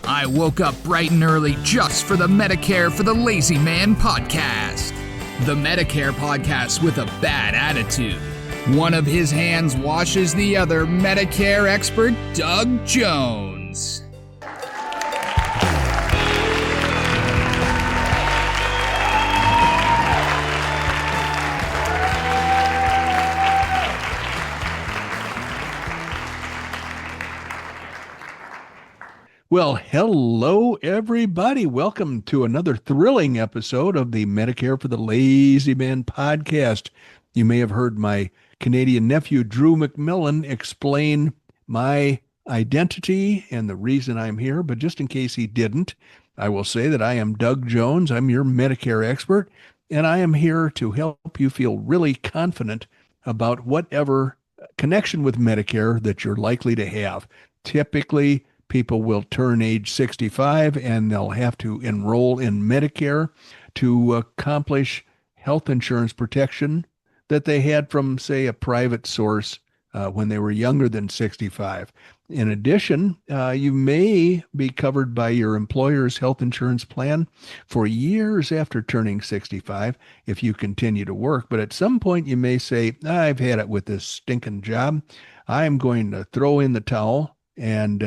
I woke up bright and early just for the Medicare for the Lazy Man podcast. The Medicare podcast with a bad attitude. One of his hands washes the other, Medicare expert Doug Jones. Well, hello, everybody. Welcome to another thrilling episode of the Medicare for the Lazy Man podcast. You may have heard my Canadian nephew, Drew McMillan, explain my identity and the reason I'm here, but just in case he didn't, I will say that I am Doug Jones. I'm your Medicare expert, and I am here to help you feel really confident about whatever connection with Medicare that you're likely to have. Typically, people will turn age 65 and they'll have to enroll in Medicare to accomplish health insurance protection that they had from, say, a private source when they were younger than 65. In addition, you may be covered by your employer's health insurance plan for years after turning 65 if you continue to work. But at some point, you may say, I've had it with this stinking job. I'm going to throw in the towel and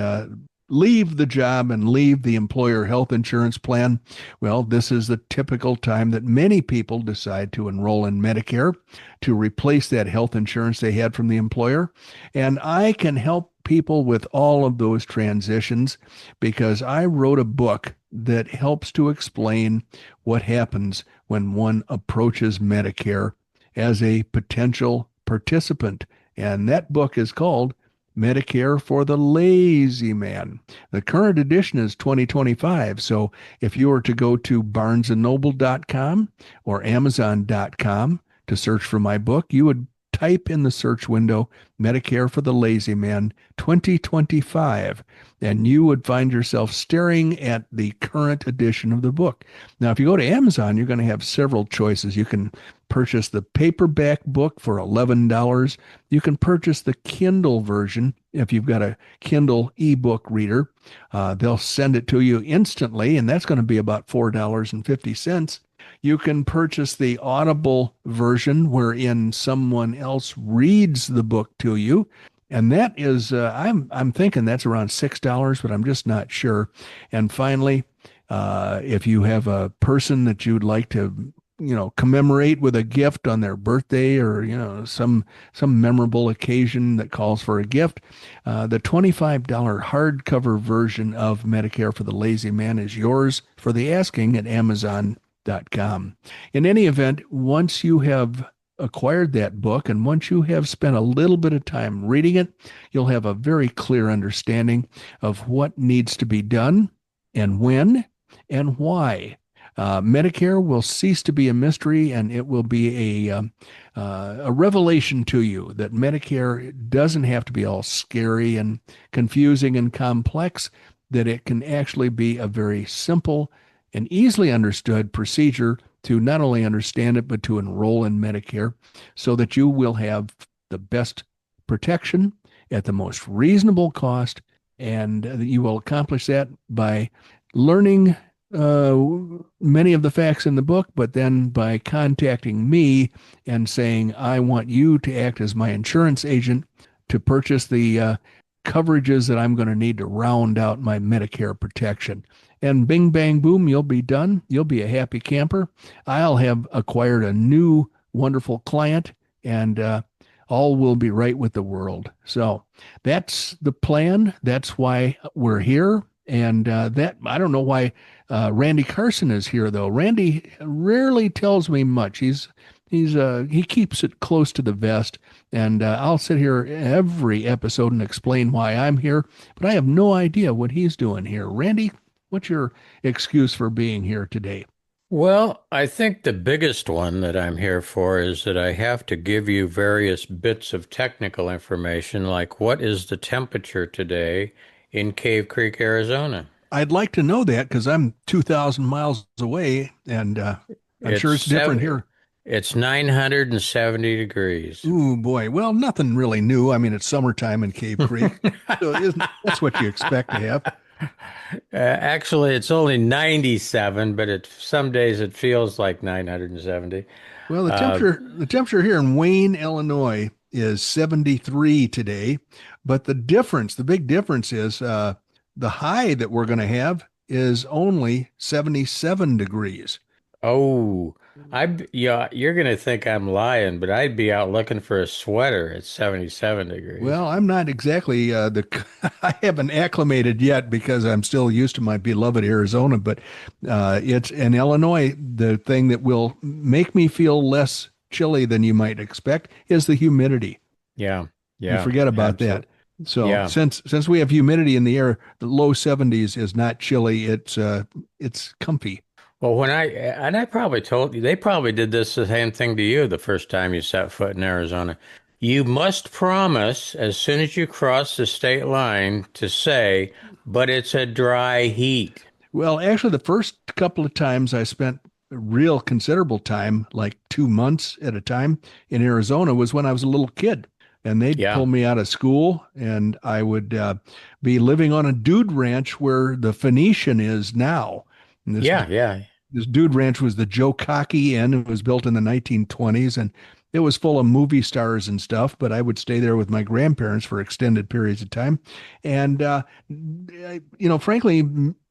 leave the job and leave the employer health insurance plan. Well, this is the typical time that many people decide to enroll in Medicare to replace that health insurance they had from the employer. And I can help people with all of those transitions because I wrote a book that helps to explain what happens when one approaches Medicare as a potential participant. And that book is called Medicare for the Lazy Man. The current edition is 2025. So if you were to go to barnesandnoble.com or amazon.com to search for my book, you would type in the search window Medicare for the Lazy Man 2025, and you would find yourself staring at the current edition of the book. Now, if you go to Amazon, you're going to have several choices. You can purchase the paperback book for $11. You can purchase the Kindle version if you've got a Kindle ebook reader. They'll send it to you instantly, and that's going to be about $4.50. You can purchase the Audible version wherein someone else reads the book to you. And that is, I'm thinking that's around $6, but I'm just not sure. And finally, if you have a person that you'd like to commemorate with a gift on their birthday or, some memorable occasion that calls for a gift, the $25 hardcover version of Medicare for the Lazy Man is yours for the asking at Amazon.com. In any event, once you have acquired that book and once you have spent a little bit of time reading it, you'll have a very clear understanding of what needs to be done and when and why. Medicare will cease to be a mystery, and it will be a revelation to you that Medicare doesn't have to be all scary and confusing and complex, that it can actually be a very simple and easily understood procedure to not only understand it, but to enroll in Medicare so that you will have the best protection at the most reasonable cost. And you will accomplish that by learning many of the facts in the book, but then by contacting me and saying, I want you to act as my insurance agent to purchase the coverages that I'm going to need to round out my Medicare protection. And bing, bang, boom, you'll be done. You'll be a happy camper. I'll have acquired a new wonderful client, and all will be right with the world. So that's the plan. That's why we're here. And that I don't know why Randy Carson is here, though. Randy rarely tells me much. He keeps it close to the vest, and I'll sit here every episode and explain why I'm here, but I have no idea what he's doing here. Randy, what's your excuse for being here today? Well, I think the biggest one that I'm here for is that I have to give you various bits of technical information, like what is the temperature today in Cave Creek, Arizona? I'd like to know that because I'm 2,000 miles away, and I'm sure it's different here. It's 970 degrees. Ooh, boy. Well, nothing really new. I mean, it's summertime in Cave Creek. So that's what you expect to have. Actually, it's only 97, but some days it feels like 970. Well, the Uh, temperature here in Wayne, Illinois is 73 today, but the big difference is the high that we're going to have is only 77 degrees. oh, yeah, you're gonna think I'm lying, but I'd be out looking for a sweater at 77 degrees. Well, I'm not exactly I haven't acclimated yet because I'm still used to my beloved Arizona, but it's in Illinois. The thing that will make me feel less chilly than you might expect is the humidity. Yeah, You yeah, forget about that. absolutely. So Yeah. since we have humidity in the air, the low 70s is not chilly. It's comfy. Well, I probably told you, they probably did this the same thing to you the first time you set foot in Arizona. You must promise as soon as you cross the state line to say, but it's a dry heat. Well, actually, the first couple of times I spent real considerable time, like 2 months at a time in Arizona, was when I was a little kid. And they'd pull Yeah, me out of school, and I would be living on a dude ranch where the Phoenician is now. And yeah. this dude ranch was the Joe Cocky Inn. It was built in the 1920s, and it was full of movie stars and stuff. But I would stay there with my grandparents for extended periods of time. And, frankly,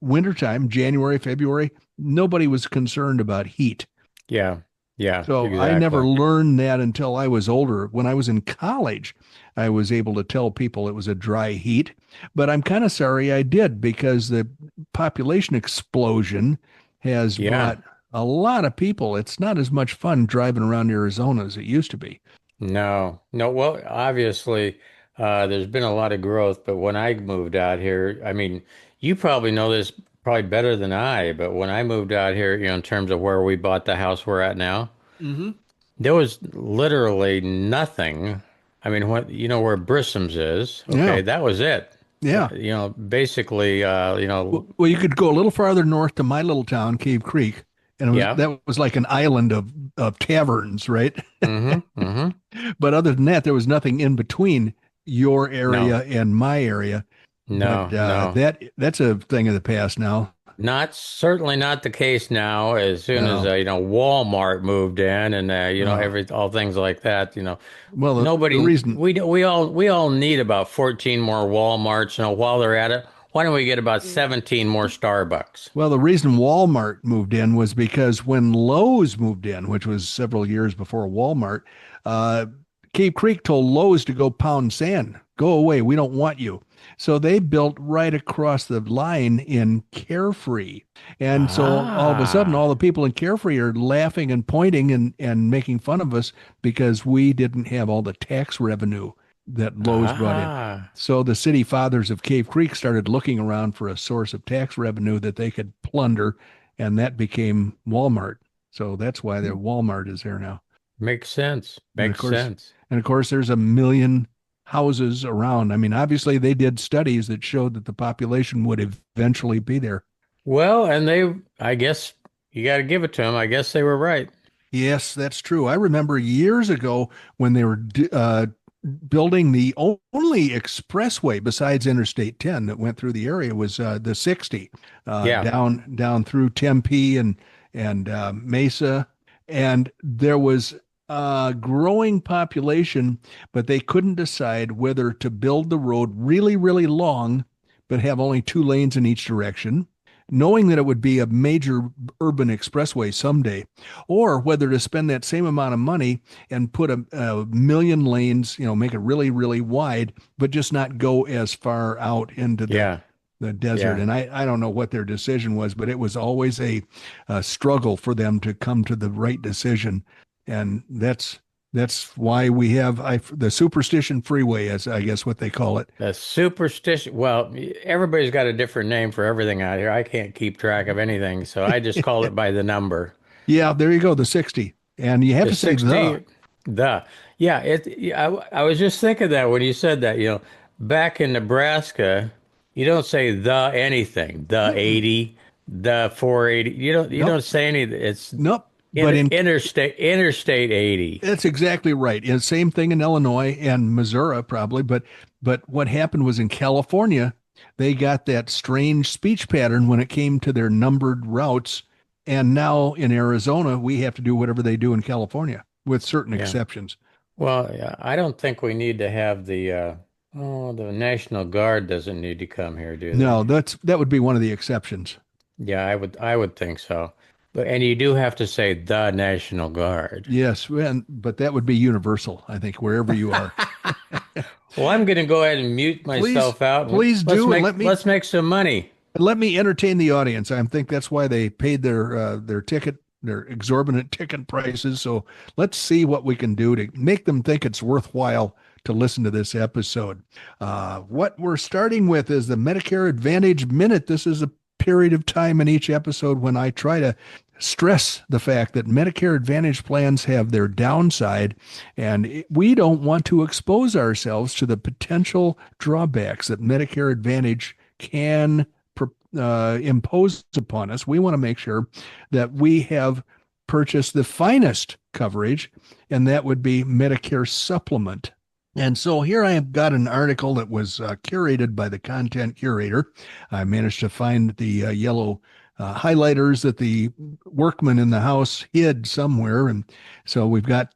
wintertime, January, February, nobody was concerned about heat. Yeah, yeah, So I never exactly. learned that until I was older. When I was in college, I was able to tell people it was a dry heat. But I'm kind of sorry I did because the population explosion has Yeah. brought a lot of people. It's not as much fun driving around Arizona as it used to be. No, no. Well, obviously, there's been a lot of growth, but when I moved out here, I mean, you probably know this probably better than I, but when I moved out here, in terms of where we bought the house we're at now, Hmm. there was literally nothing. I mean, where Brissom's is, Yeah, okay, that was it. yeah. Basically, Well, you could go a little farther north to my little town, Cave Creek, and yeah. that was like an island of taverns, right? Mm-hmm. But other than that, there was nothing in between your No, area and my area. But no. that's a thing of the past now. Certainly not the case now. As soon as No. Walmart moved in, and Uh, every all things like that, well, the nobody reason, we all need about 14 more Walmarts. While they're at it, why don't we get about 17 more Starbucks? the reason Walmart moved in was because when Lowe's moved in, which was several years before Walmart, uh, Cave Creek told Lowe's to go pound sand. Go away. We don't want you. So they built right across the line in Carefree. And so all of a sudden, all Ah, the people in Carefree are laughing and pointing and making fun of us because we didn't have all the tax revenue that Lowe's brought in. ah. So the city fathers of Cave Creek started looking around for a source of tax revenue that they could plunder, and that became Walmart. So that's why the Walmart is there now. Makes sense. And of Makes course, sense. there's a million houses around. I mean, obviously they did studies that showed that the population would eventually be there. Well, and I guess you got to give it to them. I guess they were right. Yes, that's true. I remember years ago when they were building the only expressway besides Interstate 10 that went through the area was the 60 Yeah, down through Tempe and Mesa, and there was a growing population, but they couldn't decide whether to build the road really long, but have only 2 lanes in each direction, knowing that it would be a major urban expressway someday, or whether to spend that same amount of money and put a million lanes, make it really wide, but just not go as far out into yeah, the desert. yeah. And I don't know what their decision was, but it was always a struggle for them to come to the right decision. And that's why we have the Superstition Freeway, as I guess what they call it. The superstition. Well, everybody's got a different name for everything out here. I can't keep track of anything, so I just call it by the number. Yeah, there you go, the 60. And you have The to say the. 60, the. Yeah, I was just thinking that when you said that, back in Nebraska, you don't say the anything, the Mm-mm. 80, the 480. You don't Nope. say any. It's Nope. But in interstate 80. That's exactly right. Same thing in Illinois and Missouri, probably. But what happened was in California, They got that strange speech pattern when it came to their numbered routes. And now in Arizona, we have to do whatever they do in California, with certain Yeah. exceptions. Well, yeah, I don't think we need to have the National Guard doesn't need to come here, do they? No, that would be one of the exceptions. Yeah, I would think so. And you do have to say the National Guard. Yes, but that would be universal, I think, wherever you are. Well, I'm going to go ahead and mute Please, myself out and please let's do, and make let's make some money. let me entertain the audience. I think that's why they paid their ticket, their exorbitant ticket prices. So let's see what we can do to make them think it's worthwhile to listen to this episode. What we're starting with is the Medicare Advantage Minute. This is a period of time in each episode when I try to stress the fact that Medicare Advantage plans have their downside, and we don't want to expose ourselves to the potential drawbacks that Medicare Advantage can impose upon us. We want to make sure that we have purchased the finest coverage, and that would be Medicare Supplement. And so here I have got an article that was curated by the content curator. I managed to find the yellow highlighters that the workman in the house hid somewhere. And so we've got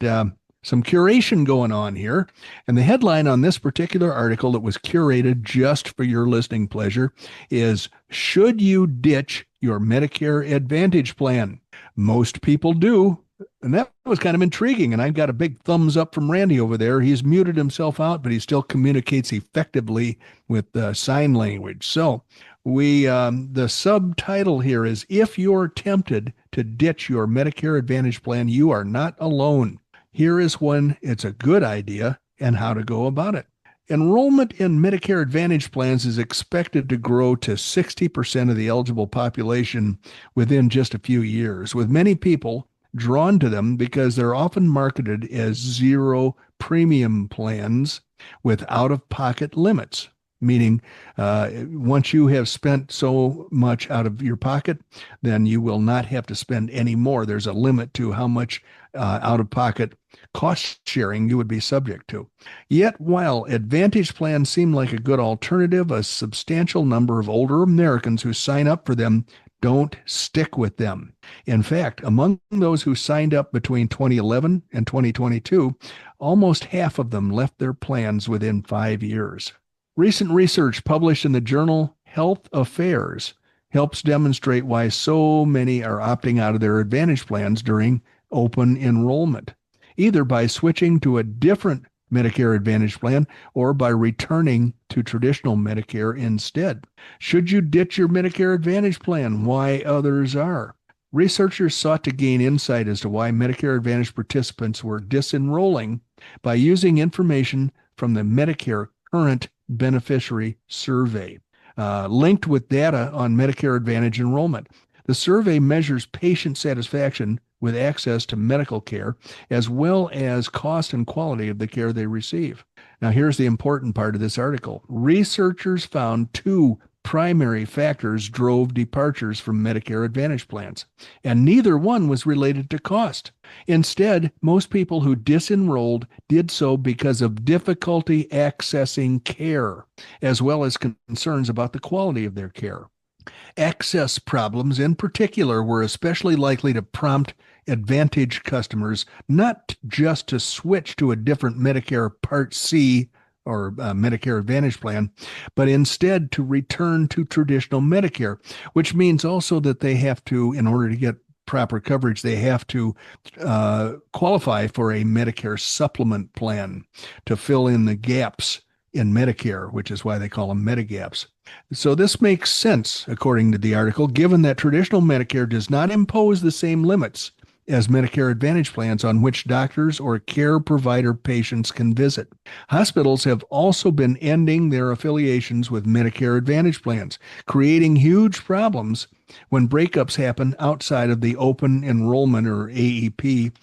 some curation going on here. And the headline on this particular article that was curated just for your listening pleasure is, "Should you ditch your Medicare Advantage plan?" Most people do. And that was kind of intriguing. And I've got a big thumbs up from Randy over there. He's muted himself out, but he still communicates effectively with sign language. So the subtitle here is, "If you're tempted to ditch your Medicare Advantage plan, you are not alone. Here is when it's a good idea and how to go about it." Enrollment in Medicare Advantage plans is expected to grow to 60% of the eligible population within just a few years, with many people drawn to them because they're often marketed as zero premium plans with out-of-pocket limits, meaning once you have spent so much out of your pocket, then you will not have to spend any more. There's a limit to how much out-of-pocket cost sharing you would be subject to. Yet, while Advantage plans seem like a good alternative, a substantial number of older Americans who sign up for them don't stick with them. In fact, among those who signed up between 2011 and 2022, almost half of them left their plans within 5 years. Recent research published in the journal Health Affairs helps demonstrate why so many are opting out of their Advantage plans during open enrollment, either by switching to a different Medicare Advantage plan or by returning to traditional Medicare instead. Should you ditch your Medicare Advantage plan? Why others are. Researchers sought to gain insight as to why Medicare Advantage participants were disenrolling by using information from the Medicare Current Beneficiary Survey, linked with data on Medicare Advantage enrollment. The survey measures patient satisfaction with access to medical care, as well as cost and quality of the care they receive. Now, here's the important part of this article. Researchers found two primary factors drove departures from Medicare Advantage plans, and neither one was related to cost. Instead, most people who disenrolled did so because of difficulty accessing care, as well as concerns about the quality of their care. Access problems in particular were especially likely to prompt Advantage customers not just to switch to a different Medicare Part C or Medicare Advantage plan, but instead to return to traditional Medicare, which means also that they have to, in order to get proper coverage, they have to qualify for a Medicare supplement plan to fill in the gaps in Medicare, which is why they call them Medigaps. So this makes sense, according to the article, given that traditional Medicare does not impose the same limits as Medicare Advantage plans on which doctors or care provider patients can visit. Hospitals have also been ending their affiliations with Medicare Advantage plans, creating huge problems when breakups happen outside of the open enrollment or AEP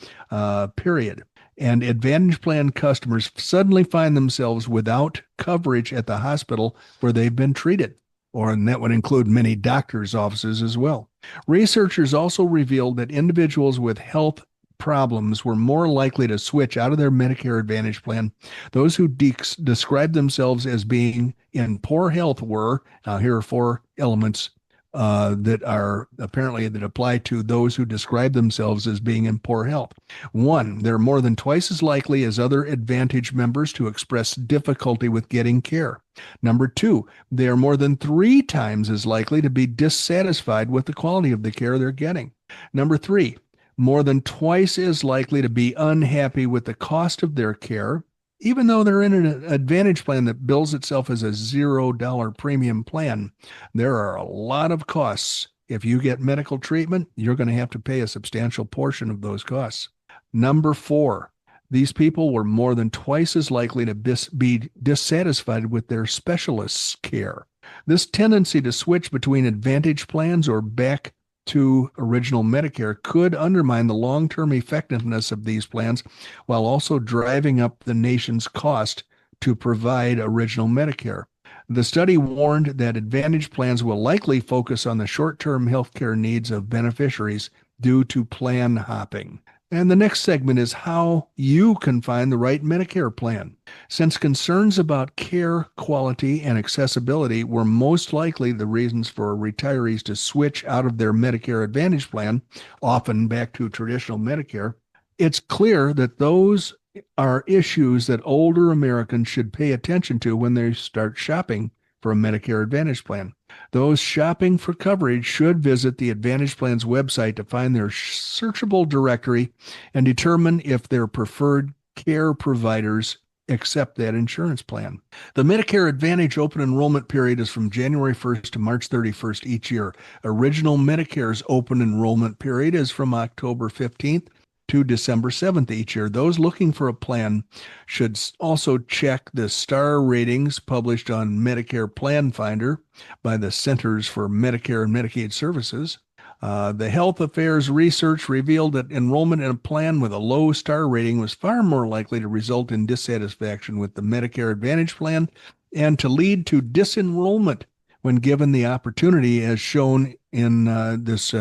period. And Advantage plan customers suddenly find themselves without coverage at the hospital where they've been treated, and that would include many doctors' offices as well. Researchers also revealed that individuals with health problems were more likely to switch out of their Medicare Advantage plan. Those who described themselves as being in poor health were, now here are four elements that are apparently that apply to those who describe themselves as being in poor health. One, they're more than twice as likely as other Advantage members to express difficulty with getting care. Number two, they are more than 3 times as likely to be dissatisfied with the quality of the care they're getting. Number three, more than twice as likely to be unhappy with the cost of their care, even though they're in an Advantage plan that bills itself as a $0 premium plan. There are a lot of costs. If you get medical treatment, you're going to have to pay a substantial portion of those costs. Number four, these people were more than twice as likely to be dissatisfied with their specialist's care. This tendency to switch between Advantage plans or back to original Medicare could undermine the long-term effectiveness of these plans while also driving up the nation's cost to provide original Medicare. The study warned that Advantage plans will likely focus on the short-term healthcare needs of beneficiaries due to plan hopping. And the next segment is how you can find the right Medicare plan. Since concerns about care quality and accessibility were most likely the reasons for retirees to switch out of their Medicare Advantage plan, often back to traditional Medicare, it's clear that those are issues that older Americans should pay attention to when they start shopping for a Medicare Advantage plan. Those shopping for coverage should visit the Advantage Plan's website to find their searchable directory and determine if their preferred care providers accept that insurance plan. The Medicare Advantage open enrollment period is from January 1st to March 31st each year. Original Medicare's open enrollment period is from October 15th to December 7th each year. Those looking for a plan should also check the star ratings published on Medicare Plan Finder by the Centers for Medicare and Medicaid Services. The Health Affairs research revealed that enrollment in a plan with a low star rating was far more likely to result in dissatisfaction with the Medicare Advantage plan and to lead to disenrollment when given the opportunity, as shown in this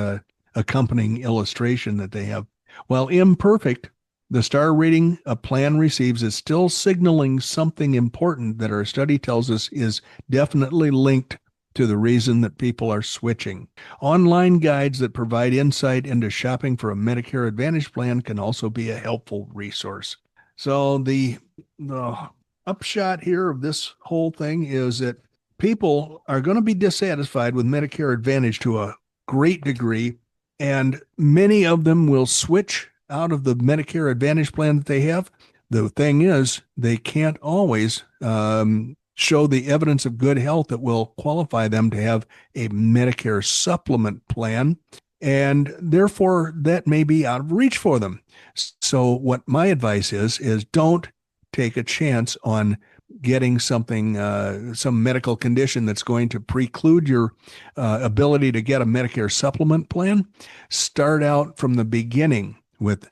accompanying illustration that they have. While imperfect, the star rating a plan receives is still signaling something important that our study tells us is definitely linked to the reason that people are switching. Online guides that provide insight into shopping for a Medicare Advantage plan can also be a helpful resource. So the upshot here of this whole thing is that people are going to be dissatisfied with Medicare Advantage to a great degree, and many of them will switch out of the Medicare Advantage plan that they have. The thing is, they can't always show the evidence of good health that will qualify them to have a Medicare supplement plan, and therefore that may be out of reach for them. So what my advice is don't take a chance on getting something, some medical condition that's going to preclude your ability to get a Medicare supplement plan. Start out from the beginning with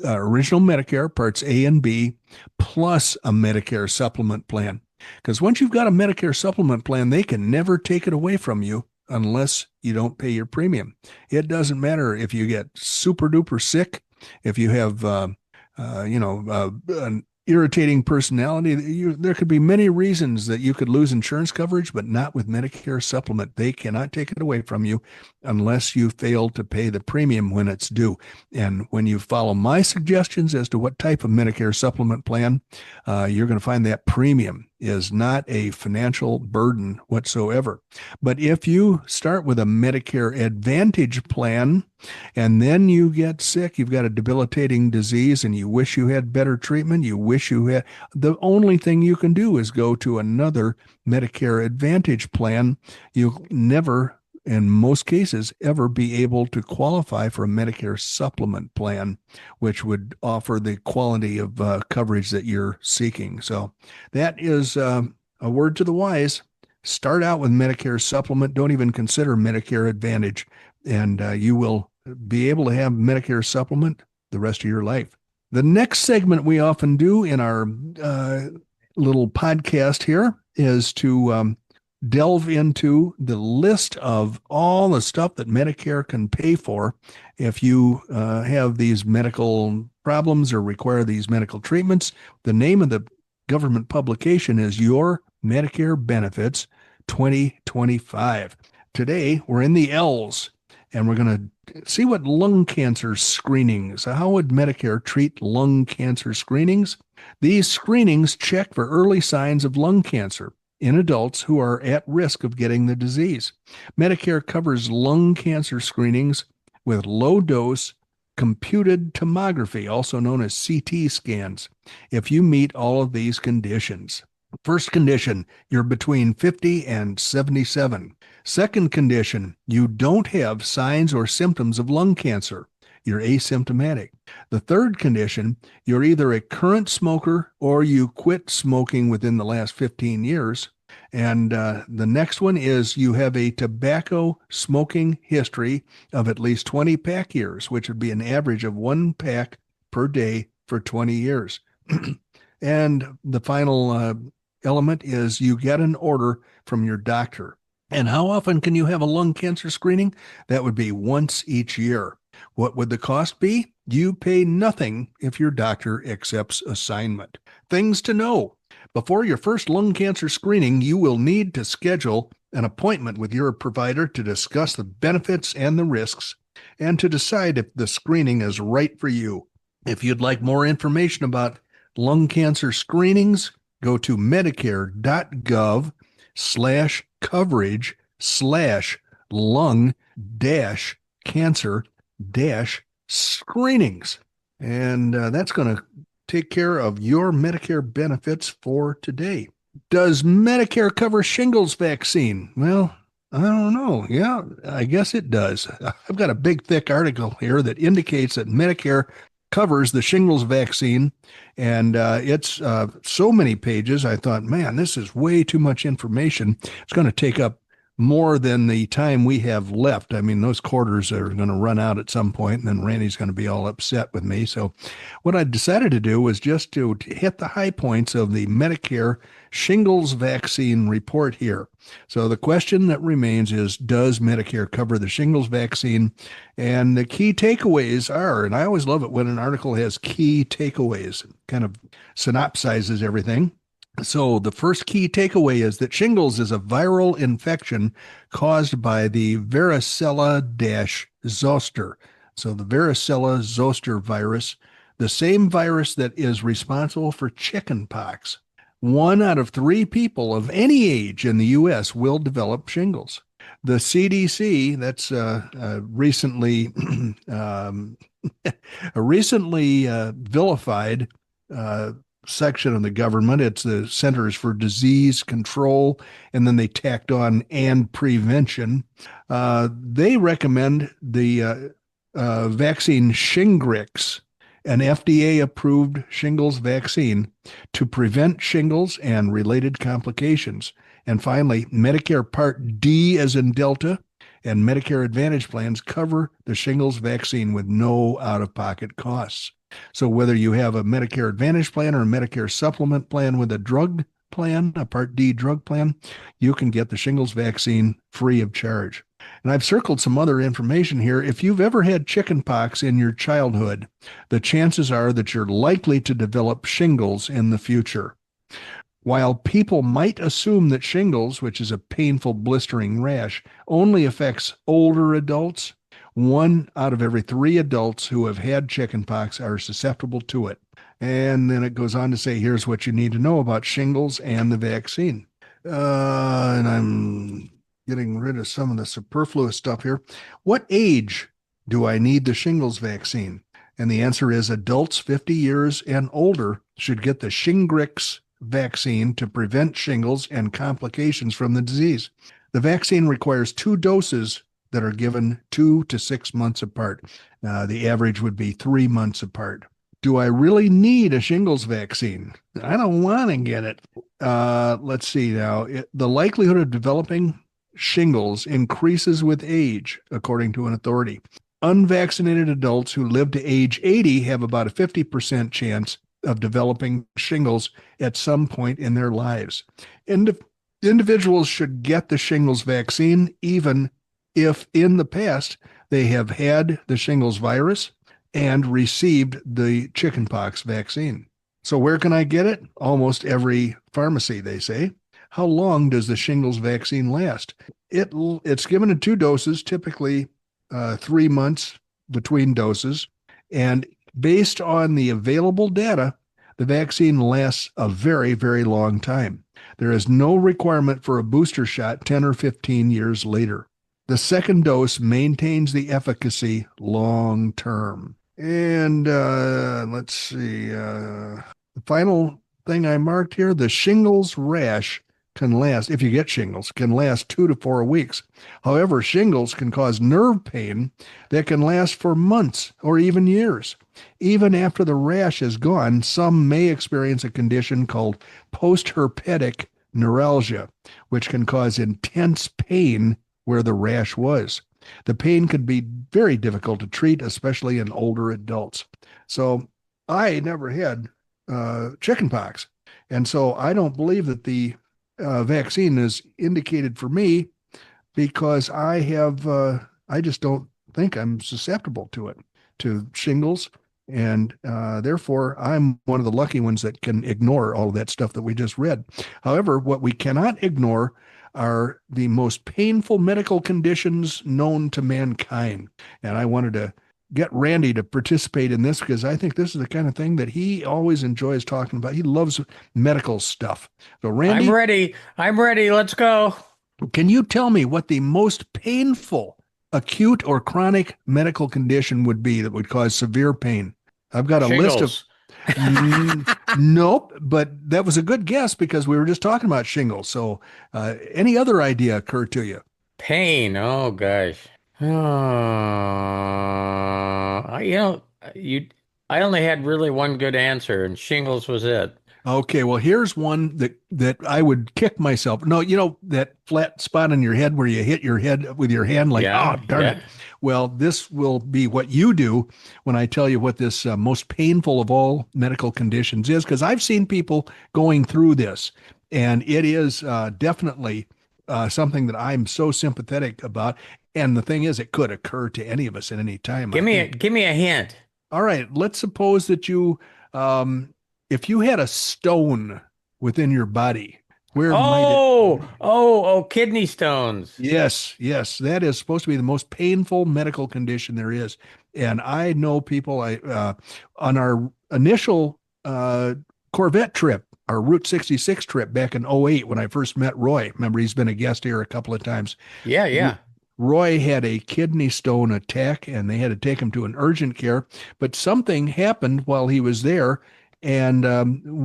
original Medicare Parts A and B plus a Medicare supplement plan. Because once you've got a Medicare supplement plan, they can never take it away from you unless you don't pay your premium. It doesn't matter if you get super duper sick, if you have, an irritating personality. There could be many reasons that you could lose insurance coverage, but not with Medicare supplement. They cannot take it away from you unless you fail to pay the premium when it's due. And when you follow my suggestions as to what type of Medicare supplement plan, you're going to find that premium is not a financial burden whatsoever. But if you start with a Medicare Advantage plan and then you get sick, you've got a debilitating disease and you wish you had better treatment, you wish you had, the only thing you can do is go to another Medicare Advantage plan. You'll never, in most cases, ever be able to qualify for a Medicare supplement plan, which would offer the quality of coverage that you're seeking. So that is a word to the wise. Start out with Medicare supplement. Don't even consider Medicare Advantage, and you will be able to have Medicare supplement the rest of your life. The next segment we often do in our little podcast here is to delve into the list of all the stuff that Medicare can pay for if you have these medical problems or require these medical treatments. The name of the government publication is Your Medicare Benefits 2025. Today, we're in the L's, and we're going to see what lung cancer screenings, how would Medicare treat lung cancer screenings? These screenings check for early signs of lung cancer in adults who are at risk of getting the disease. Medicare covers lung cancer screenings with low-dose computed tomography, also known as CT scans, if you meet all of these conditions. First condition, you're between 50 and 77. Second condition, you don't have signs or symptoms of lung cancer. You're asymptomatic. The third condition, you're either a current smoker or you quit smoking within the last 15 years. And the next one is you have a tobacco smoking history of at least 20 pack years, which would be an average of 1 pack per day for 20 years. And the final element is you get an order from your doctor. And how often can you have a lung cancer screening? That would be once each year. What would the cost be? You pay nothing if your doctor accepts assignment. Things to know. Before your first lung cancer screening, you will need to schedule an appointment with your provider to discuss the benefits and the risks and to decide if the screening is right for you. If you'd like more information about lung cancer screenings, go to medicare.gov/lung-cancer-screenings. And that's going to take care of your Medicare benefits for today. Does Medicare cover shingles vaccine? Well, I don't know. Yeah, I guess it does. I've got a big, thick article here that indicates that Medicare covers the shingles vaccine, and it's so many pages. I thought, man, this is way too much information. It's going to take up more than the time we have left. I mean, those quarters are going to run out at some point, and then Randy's going to be all upset with me. So what I decided to do was just to hit the high points of the Medicare shingles vaccine report here. So the question that remains is, does Medicare cover the shingles vaccine? And the key takeaways are, and I always love it when an article has key takeaways, kind of synopsizes everything. So the first key takeaway is that shingles is a viral infection caused by the varicella-zoster. So the varicella-zoster virus, the same virus that is responsible for chickenpox. 1 out of 3 people of any age in the U.S. will develop shingles. The CDC, that's recently vilified section of the government. It's the Centers for Disease Control, and then they tacked on and prevention. They recommend the vaccine Shingrix, an FDA-approved shingles vaccine to prevent shingles and related complications. And finally, Medicare Part D, as in Delta, and Medicare Advantage plans cover the shingles vaccine with no out-of-pocket costs. So whether you have a Medicare Advantage plan or a Medicare supplement plan with a drug plan, a Part D drug plan, you can get the shingles vaccine free of charge. And I've circled some other information here. If you've ever had chickenpox in your childhood, the chances are that you're likely to develop shingles in the future. While people might assume that shingles, which is a painful blistering rash, only affects older adults, 1 out of every 3 adults who have had chickenpox are susceptible to it. And then it goes on to say, here's what you need to know about shingles and the vaccine. And I'm getting rid of some of the superfluous stuff here. What age do I need the shingles vaccine? And the answer is adults 50 years and older should get the Shingrix vaccine to prevent shingles and complications from the disease. The vaccine requires 2 doses that are given 2 to 6 months apart. The average would be 3 months apart. Do I really need a shingles vaccine? I don't want to get it. Let's see now. The likelihood of developing shingles increases with age, according to an authority. Unvaccinated adults who live to age 80 have about a 50% chance of developing shingles at some point in their lives. Individuals should get the shingles vaccine even if in the past they have had the shingles virus and received the chickenpox vaccine. So, where can I get it? Almost every pharmacy, they say. How long does the shingles vaccine last? It's given in 2 doses, typically 3 months between doses. And based on the available data, the vaccine lasts a very, very long time. There is no requirement for a booster shot 10 or 15 years later. The second dose maintains the efficacy long term. And let's see, the final thing I marked here, the shingles rash can last, if you get shingles, can last 2 to 4 weeks. However, shingles can cause nerve pain that can last for months or even years. Even after the rash is gone, some may experience a condition called postherpetic neuralgia, which can cause intense pain where the rash was. The pain could be very difficult to treat, especially in older adults. So I never had chickenpox. And so I don't believe that the vaccine is indicated for me because I just don't think I'm susceptible to shingles. And therefore, I'm one of the lucky ones that can ignore all of that stuff that we just read. However, what we cannot ignore are the most painful medical conditions known to mankind. And I wanted to get Randy to participate in this because I think this is the kind of thing that he always enjoys talking about. He loves medical stuff. So, Randy, I'm ready. Let's go. can you tell me what the most painful acute or chronic medical condition would be that would cause severe pain? I've got a list of. Shingles. Nope, but that was a good guess because we were just talking about shingles. So, any other idea occur to you? Pain. Oh gosh. You know, I only had really one good answer, and shingles was it. Okay, well, here's one that I would kick myself. No, you know that flat spot on your head where you hit your head with your hand, like, oh, Yeah, darn it. yeah. Well, this will be what you do when I tell you what this most painful of all medical conditions is, because I've seen people going through this, and it is definitely something that I'm so sympathetic about. And the thing is, it could occur to any of us at any time, I think. Give me a hint. All right, let's suppose that um, if you had a stone within your body, where might it Oh, be? kidney stones. Yes, yes, that is supposed to be the most painful medical condition there is. And I know people, on our initial Corvette trip, our Route 66 trip back in '08 when I first met Roy. Remember, he's been a guest here a couple of times. Yeah, yeah. Roy had a kidney stone attack and they had to take him to an urgent care, but something happened while he was there. And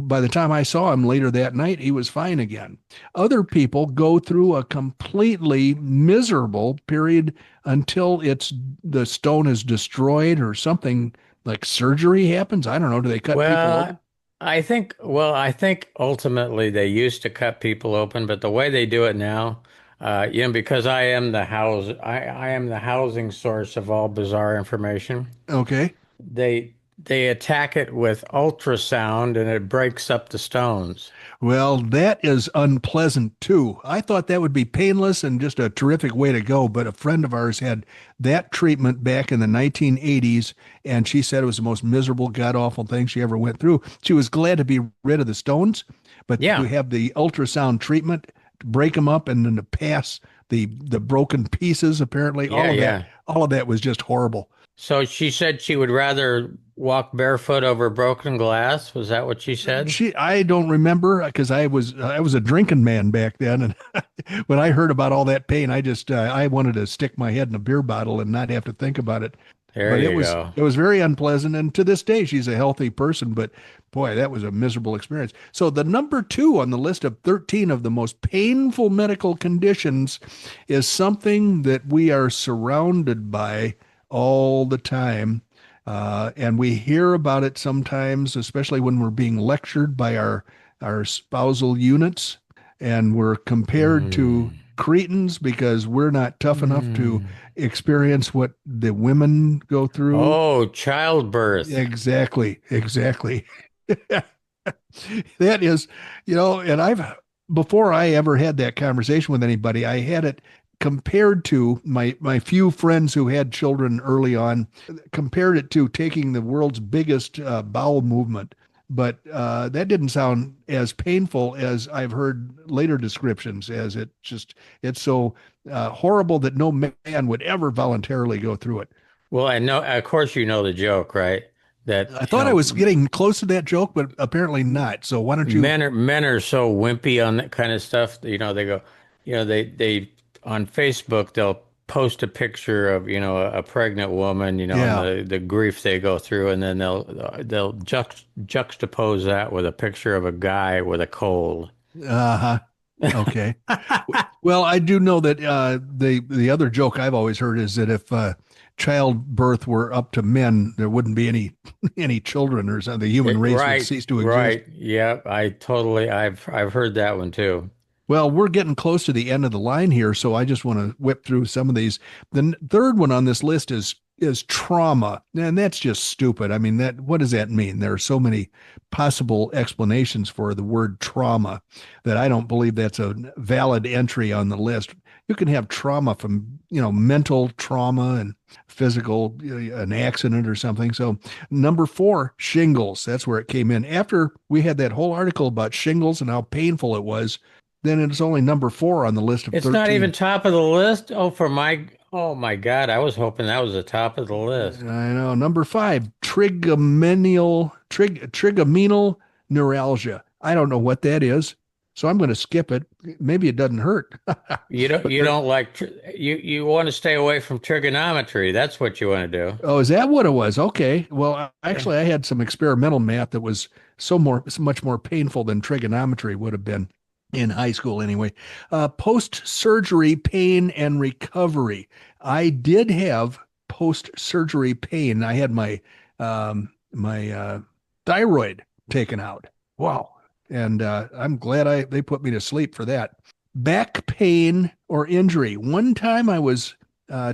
by the time I saw him later that night, he was fine again. Other people go through a completely miserable period until the stone is destroyed or something like surgery happens. I don't know. Do they cut people open? I think ultimately they used to cut people open, but the way they do it now, because I am the housing source of all bizarre information. Okay. They attack it with ultrasound and it breaks up the stones. Well, that is unpleasant too. I thought that would be painless and just a terrific way to go, but a friend of ours had that treatment back in the 1980s, and she said it was the most miserable, god-awful thing she ever went through. She was glad to be rid of the stones, but to Yeah, have the ultrasound treatment, to break them up and then to pass the broken pieces, apparently, yeah, yeah. all of that was just horrible. So she said she would rather walk barefoot over broken glass. Was that what she said? I don't remember because I was a drinking man back then, and when I heard about all that pain, I wanted to stick my head in a beer bottle and not have to think about it. There But it you was go. it was very unpleasant, and to this day, she's a healthy person. But boy, that was a miserable experience. So the number two on the list of 13 of the most painful medical conditions is something that we are surrounded by all the time. And we hear about it sometimes, especially when we're being lectured by our spousal units, and we're compared to Mm. cretins because we're not tough enough to Mm. experience what the women go through. Oh, childbirth. Exactly, exactly. That is, and before I ever had that conversation with anybody, I had it compared to my few friends who had children early on, compared it to taking the world's biggest bowel movement. But that didn't sound as painful as I've heard later descriptions, as it's so horrible that no man would ever voluntarily go through it. Well, I know, of course, you know the joke, right? That, I thought I was getting close to that joke, but apparently not. So why don't you? men are so wimpy on that kind of stuff. They go, they on Facebook they'll post a picture of a pregnant woman, and Yeah. the grief they go through, and then they'll juxtapose that with a picture of a guy with a cold. Uh-huh. Okay. Well, I do know that the other joke I've always heard is that if childbirth were up to men, there wouldn't be any any children, or something. The human race would Right, cease to exist. right. Yeah, I've heard that one too. Well, we're getting close to the end of the line here, so I just want to whip through some of these. The third one on this list is trauma, and that's just stupid. I mean, that what does that mean? There are so many possible explanations for the word trauma that I don't believe that's a valid entry on the list. You can have trauma from, mental trauma and physical, an accident or something. So, number four, shingles. That's where it came in. After we had that whole article about shingles and how painful it was, then it's only number four on the list of It's not even 13. top of the list. Oh my God, I was hoping that was the top of the list. I know. Number five, trigeminal neuralgia. I don't know what that is, so I'm going to skip it. Maybe it doesn't hurt. You don't But you don't like you want to stay away from trigonometry. That's what you want to do. oh, is that what it was? Okay. Well, Yeah. actually, I had some experimental math that was so much more painful than trigonometry would have been in high school anyway. Post-surgery pain and recovery. I did have post-surgery pain. I had my thyroid taken out. Wow. And I'm glad they put me to sleep for that. Back pain or injury. One time I was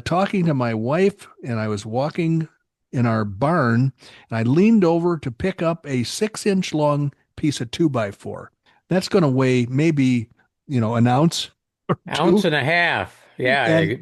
talking to my wife and I was walking in our barn and I leaned over to pick up a 6-inch long piece of 2x4. That's going to weigh maybe, an ounce or Ounce two. and a half. And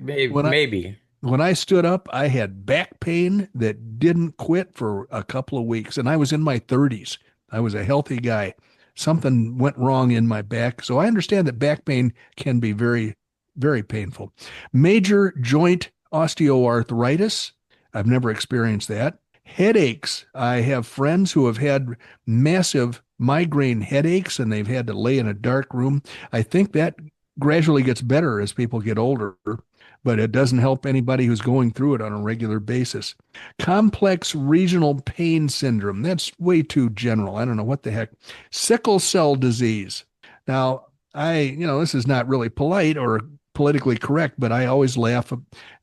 Yeah, when I maybe. when I stood up, I had back pain that didn't quit for a couple of weeks, and I was in my 30s. I was a healthy guy. Something went wrong in my back, so I understand that back pain can be very, very painful. Major joint osteoarthritis. I've never experienced that. Headaches. I have friends who have had massive migraine headaches and they've had to lay in a dark room. I think that gradually gets better as people get older, but it doesn't help anybody who's going through it on a regular basis. Complex regional pain syndrome. That's way too general. I don't know what the heck. Sickle cell disease. Now, this is not really polite or politically correct, but I always laugh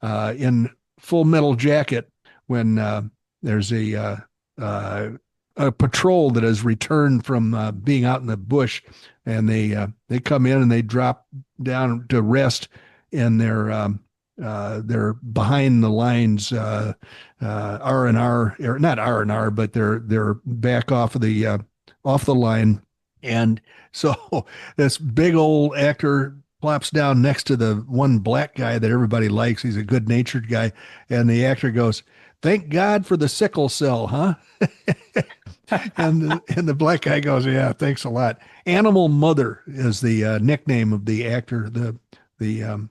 in Full Metal Jacket when there's a patrol that has returned from being out in the bush, and they come in and they drop down to rest in their behind the lines R&R, or not R&R, but they're back off the line, and so this big old actor plops down next to the one black guy that everybody likes. He's a good natured guy, and the actor goes, "Thank God for the sickle cell, huh?" And the black guy goes, "Yeah, thanks a lot." Animal Mother is the nickname of the actor, the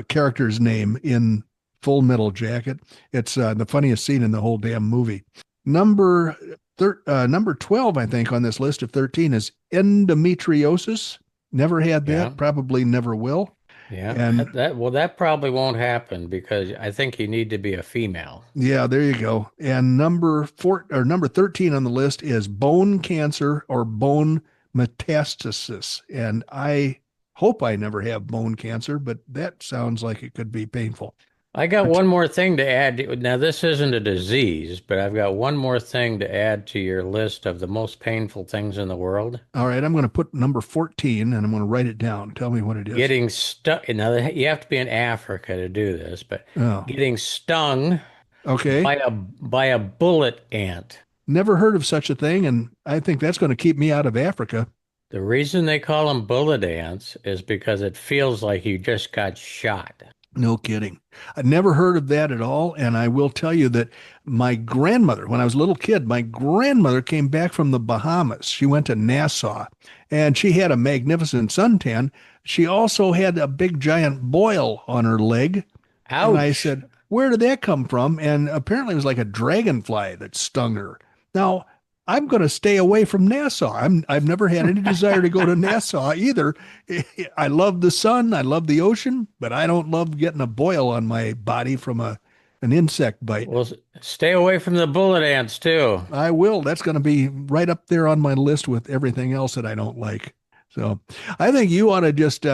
character's name in Full Metal Jacket. It's the funniest scene in the whole damn movie. Number 12, I think, on this list of 13 is endometriosis. Never had Yeah. that, probably never will. Yeah. And That probably won't happen because I think you need to be a female. yeah, there you go. And number 13 on the list is bone cancer or bone metastasis. And I hope I never have bone cancer, but that sounds like it could be painful. I got But one more thing to add. Now, this isn't a disease, but I've got one more thing to add to your list of the most painful things in the world. all right, I'm going to put number 14 and I'm going to write it down. Tell me what it is. Getting stuck. Now, you have to be in Africa to do this, but Oh, getting stung okay. by a bullet ant. Never heard of such a thing. And I think that's going to keep me out of Africa. The reason they call them bullet ants is because it feels like you just got shot. No kidding. I'd never heard of that at all. And I will tell you that my grandmother, when I was a little kid, my grandmother came back from the Bahamas. She went to Nassau and she had a magnificent suntan. She also had a big giant boil on her leg. And I Ouch. said, where did that come from? And apparently it was like a dragonfly that stung her. Now, I'm going to stay away from Nassau. I've never had any desire to go to Nassau either. I love the sun, I love the ocean, but I don't love getting a boil on my body from an insect bite. Well, stay away from the bullet ants too. I will. That's going to be right up there on my list with everything else that I don't like. So I think you ought to just,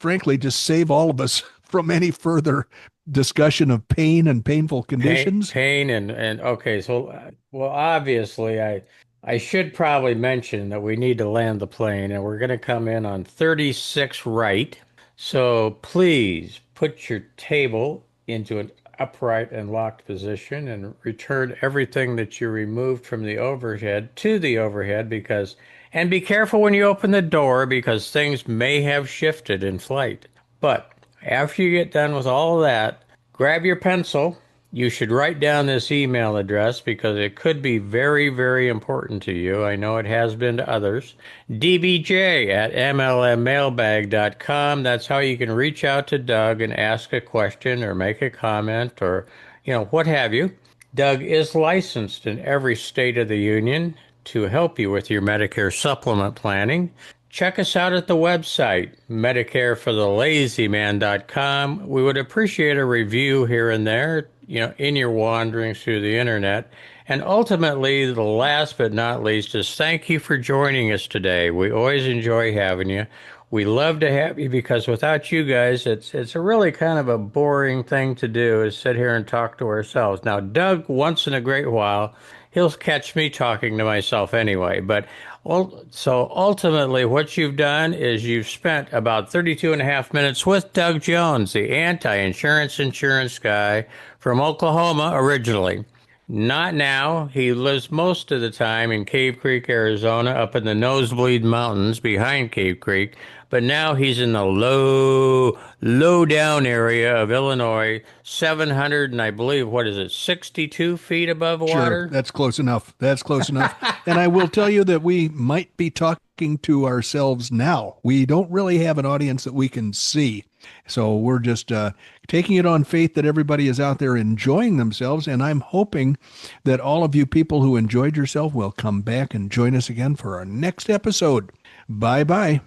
frankly, just save all of us from any further discussion of pain and painful conditions. Pain and okay, so well, obviously, I should probably mention that we need to land the plane, and we're going to come in on 36 right. So please put your table into an upright and locked position and return everything that you removed from the overhead to the overhead and be careful when you open the door because things may have shifted in flight. But after you get done with all of that, grab your pencil. You should write down this email address because it could be very, very important to you. I know it has been to others. dbj@mlmmailbag.com. That's how you can reach out to Doug and ask a question or make a comment or, what have you. Doug is licensed in every state of the union to help you with your Medicare supplement planning. Check us out at the website, MedicareForTheLazyMan.com. We would appreciate a review here and there, in your wanderings through the internet. And ultimately, the last but not least is thank you for joining us today. We always enjoy having you. We love to have you because without you guys, it's a really kind of a boring thing to do is sit here and talk to ourselves. Now, Doug, once in a great while, he'll catch me talking to myself anyway. But so ultimately, what you've done is you've spent about 32 and a half minutes with Doug Jones, the insurance guy from Oklahoma originally. Not now. He lives most of the time in Cave Creek, Arizona, up in the Nosebleed Mountains behind Cave Creek. But now he's in the low down area of Illinois, 700 and I believe, 62 feet above water? Sure, that's close enough. That's close enough. And I will tell you that we might be talking to ourselves now. We don't really have an audience that we can see. So we're just taking it on faith that everybody is out there enjoying themselves. And I'm hoping that all of you people who enjoyed yourself will come back and join us again for our next episode. Bye-bye.